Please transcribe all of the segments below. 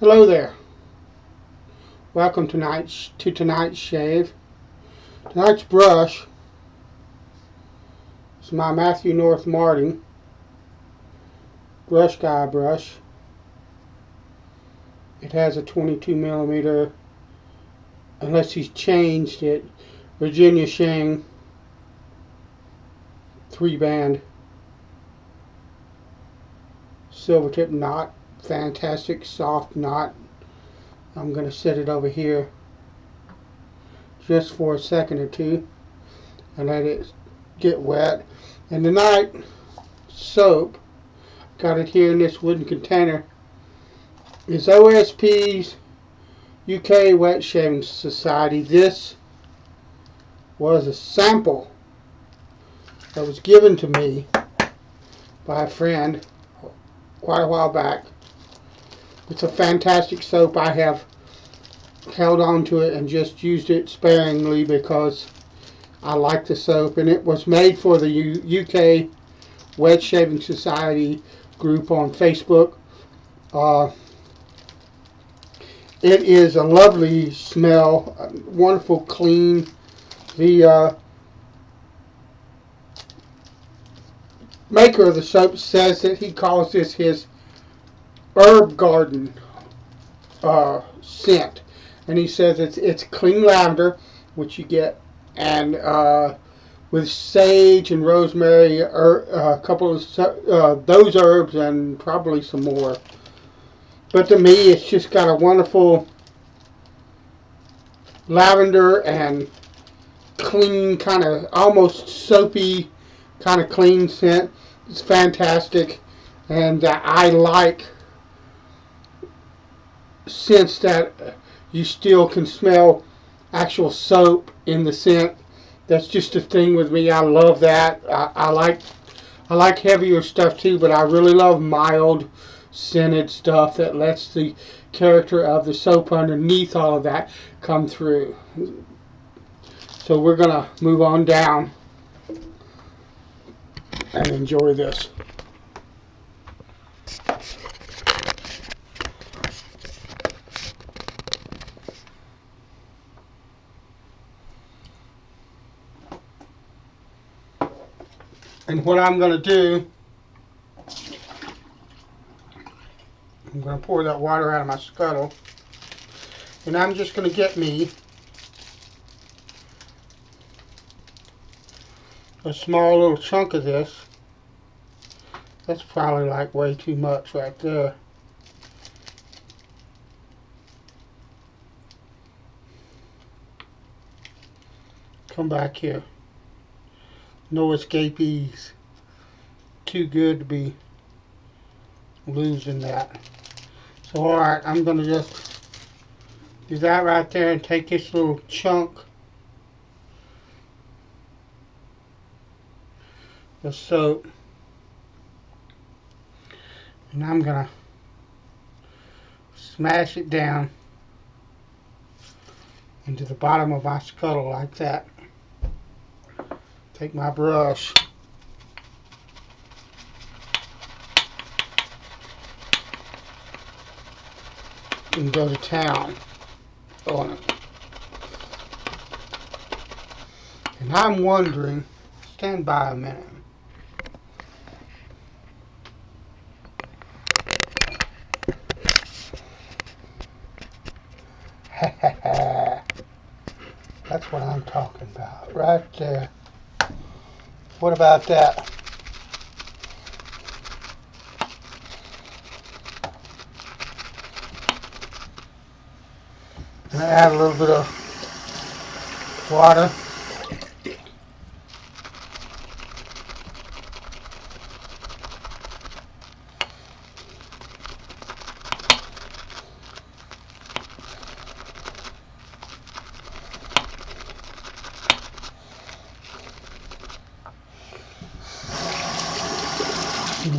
Hello there. Welcome to tonight's shave. Tonight's brush is my Matthew North Martin Brushguy brush. It has a 22mm, unless he's changed it, Virginia Shang 3-band silvertip knot. Fantastic soft knot. I'm going to set it over here just for a second or two and let it get wet. And tonight, soap, got it here in this wooden container, is OSP's UK Wet Shaving Society. This was a sample that was given to me by a friend quite a while back. It's a fantastic soap. I have held on to it and just used it sparingly because I like the soap, and it was made for the UK Wet Shaving Society group on Facebook. It is a lovely smell, wonderful clean. The maker of the soap says that he calls this his herb garden scent, and he says it's clean lavender, which you get, and with sage and rosemary, a couple of those herbs, and probably some more. But to me, it's just got a wonderful lavender and clean, kind of almost soapy, kind of clean scent. It's fantastic, and I like scents that you still can smell actual soap in the scent. That's just a thing with me. I love that. I like heavier stuff too, but I really love mild scented stuff that lets the character of the soap underneath all of that come through. So we're gonna move on down and enjoy this. And what I'm going to do, I'm going to pour that water out of my scuttle, and I'm just going to get me a small little chunk of this. That's probably like way too much right there. Come back here. No escapees. Too good to be losing that. So alright, I'm going to just do that right there and take this little chunk of soap, and I'm going to smash it down into the bottom of my scuttle like that. Take my brush and go to town on it. And I'm wondering, stand by a minute. That's what I'm talking about, right there. What about that? And I add a little bit of water.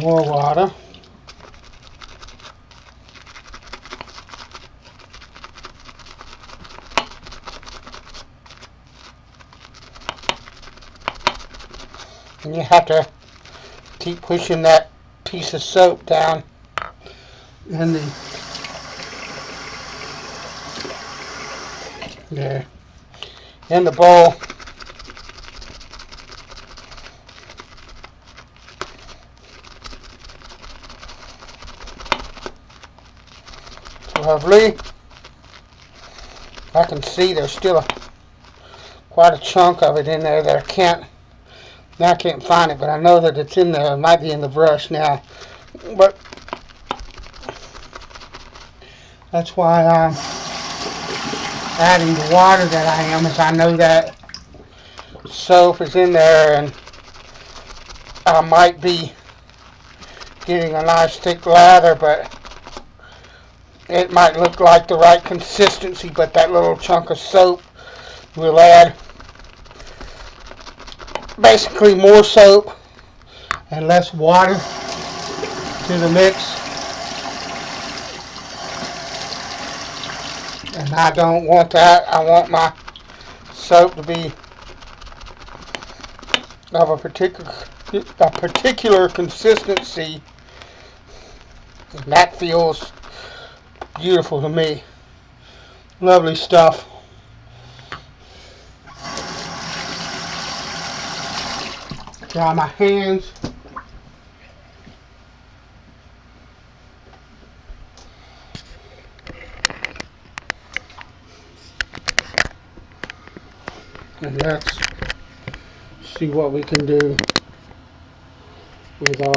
More water. And you have to keep pushing that piece of soap down in the there in the bowl. Lovely. I can see there's still quite a chunk of it in there that I can't find it, but I know that it's in there. It might be in the brush now, but that's why I'm adding the water that I am, as I know that soap is in there, and I might be getting a nice thick lather, but it might look like the right consistency, but that little chunk of soap will add basically more soap and less water to the mix. And I don't want that. I want my soap to be of a particular consistency, and that feels beautiful to me. Lovely stuff. Dry my hands. And let's see what we can do with our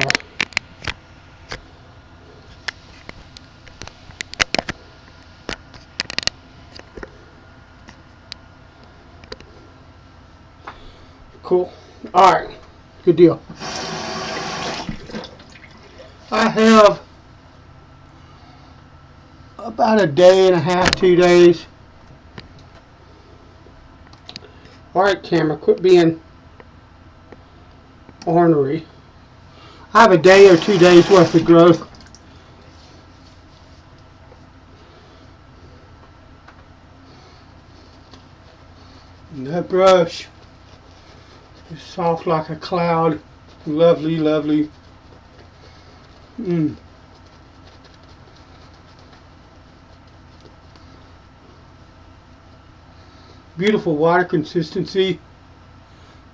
cool. Alright, good deal. I have about a day and a half, 2 days. Alright, camera, quit being ornery. I have a day or 2 days worth of growth. And that brush is soft like a cloud. Lovely, lovely. Beautiful water consistency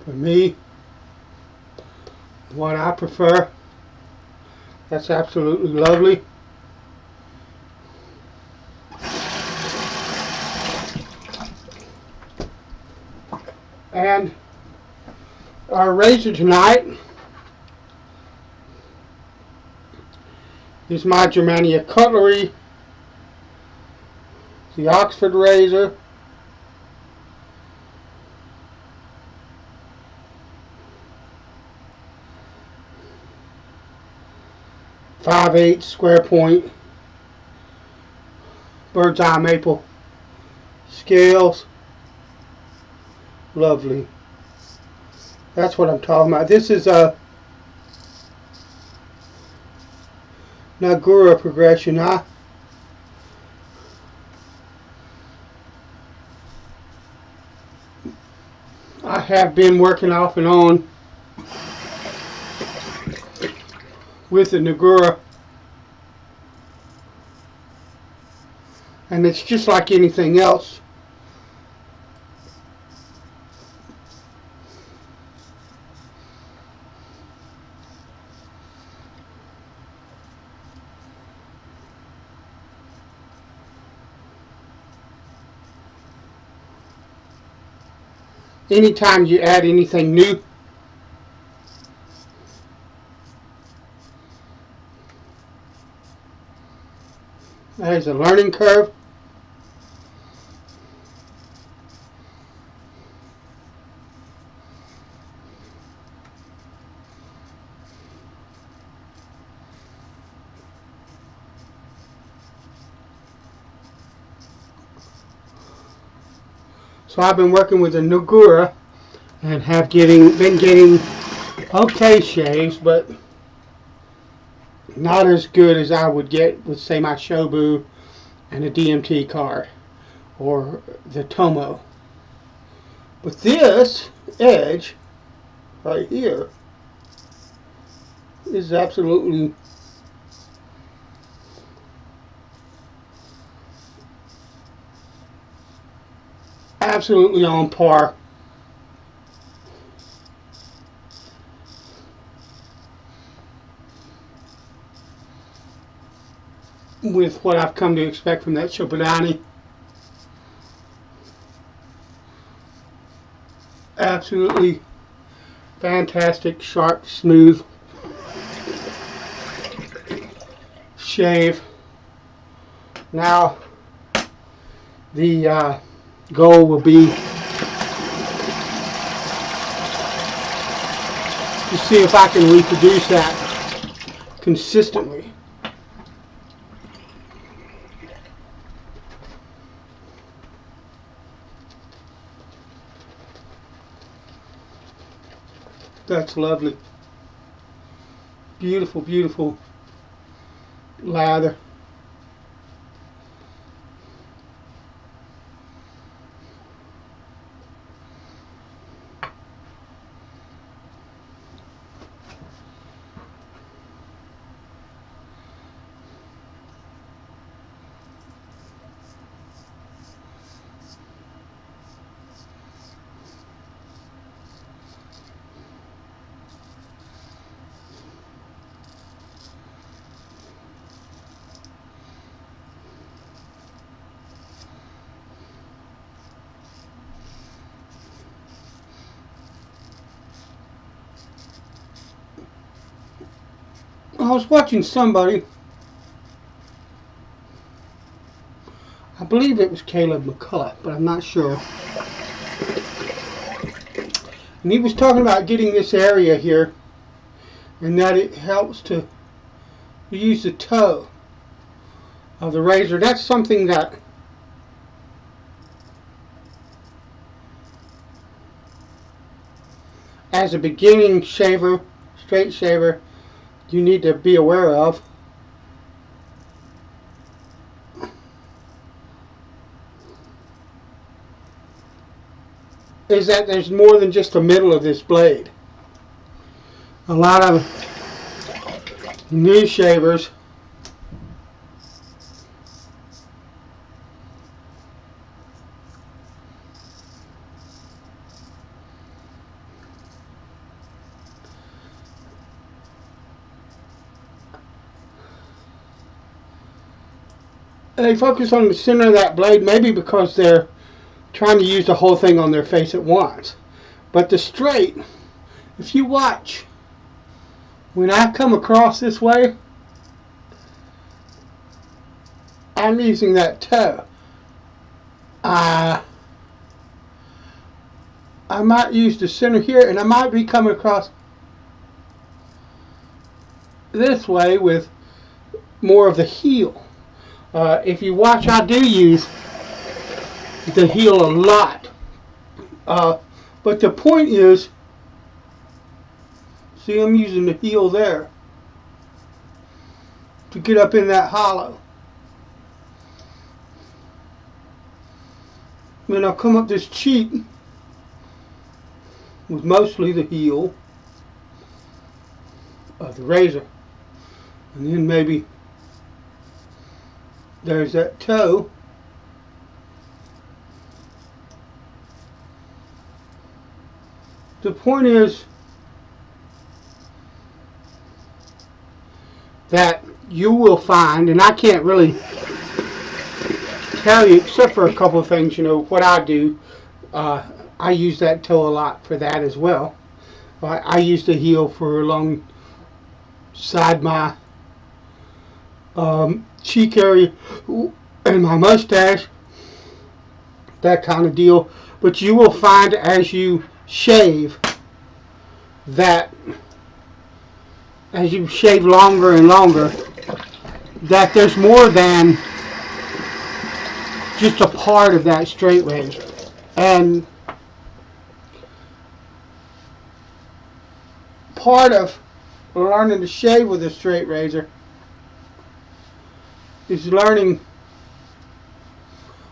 for me. What I prefer. That's absolutely lovely. And our razor tonight is my Germania Cutlery, the Oxford razor. .5/8 square point bird's eye maple scales. Lovely. That's what I'm talking about. This is a Nagura progression. I have been working off and on with the Nagura, and it's just like anything else. Anytime you add anything new, there's a learning curve. So I've been working with a Nagura and have been getting okay shaves, but not as good as I would get with, say, my Shobu and a DMT card or the Tomo. But this edge right here is absolutely absolutely on par with what I've come to expect from that Chobodani. Absolutely fantastic, sharp, smooth shave. Now the goal will be to see if I can reproduce that consistently. That's lovely. Beautiful, beautiful lather. I was watching somebody, I believe it was Caleb McCullough, but I'm not sure. And he was talking about getting this area here, and that it helps to use the toe of the razor. That's something that as a beginning shaver, straight shaver, you need to be aware of. Is that there's more than just the middle of this blade. A lot of new shavers they focus on the center of that blade, maybe because they're trying to use the whole thing on their face at once. But the straight, if you watch, when I come across this way, I'm using that toe. I might use the center here, and I might be coming across this way with more of the heel. If you watch, I do use the heel a lot. But the point is, see, I'm using the heel there to get up in that hollow. Then I'll come up this cheek with mostly the heel of the razor. And then maybe there's that toe. The point is that you will find, and I can't really tell you except for a couple of things, you know, what I do. I use that toe a lot for that as well. I use the heel for alongside my cheek area and my mustache, that kind of deal. But you will find as you shave that as you shave longer and longer that there's more than just a part of that straight razor. And part of learning to shave with a straight razor is learning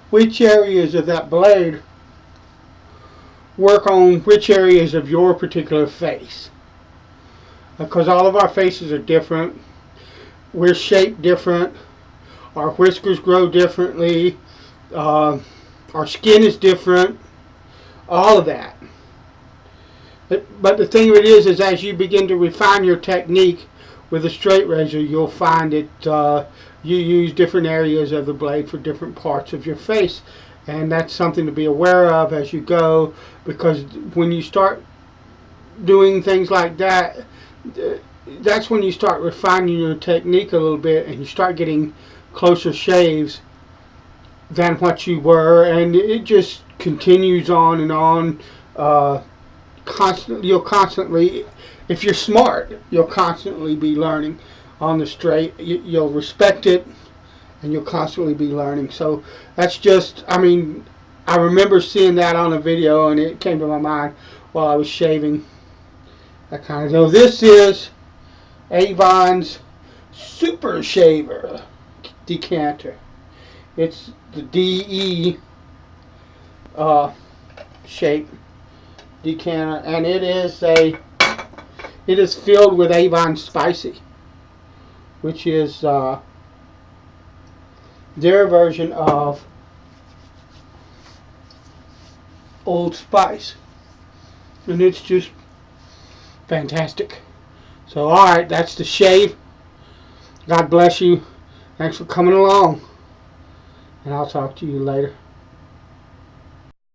which areas of that blade work on which areas of your particular face. Because all of our faces are different. We're shaped different. Our whiskers grow differently. Our skin is different. All of that. But the thing of it is as you begin to refine your technique with a straight razor, you'll find that you use different areas of the blade for different parts of your face. And that's something to be aware of as you go, because when you start doing things like that, that's when you start refining your technique a little bit, and you start getting closer shaves than what you were, and it just continues on and on. You'll constantly, if you're smart, you'll constantly be learning on the straight. You'll respect it, and you'll constantly be learning. So that's just, I mean, I remember seeing that on a video, and it came to my mind while I was shaving. That kind of. So this is Avon's Super Shaver decanter. It's the DE shape decanter, and it is filled with Avon Spicy, which is their version of Old Spice, and it's just fantastic. So alright, that's the shave. God bless you. Thanks for coming along, and I'll talk to you later.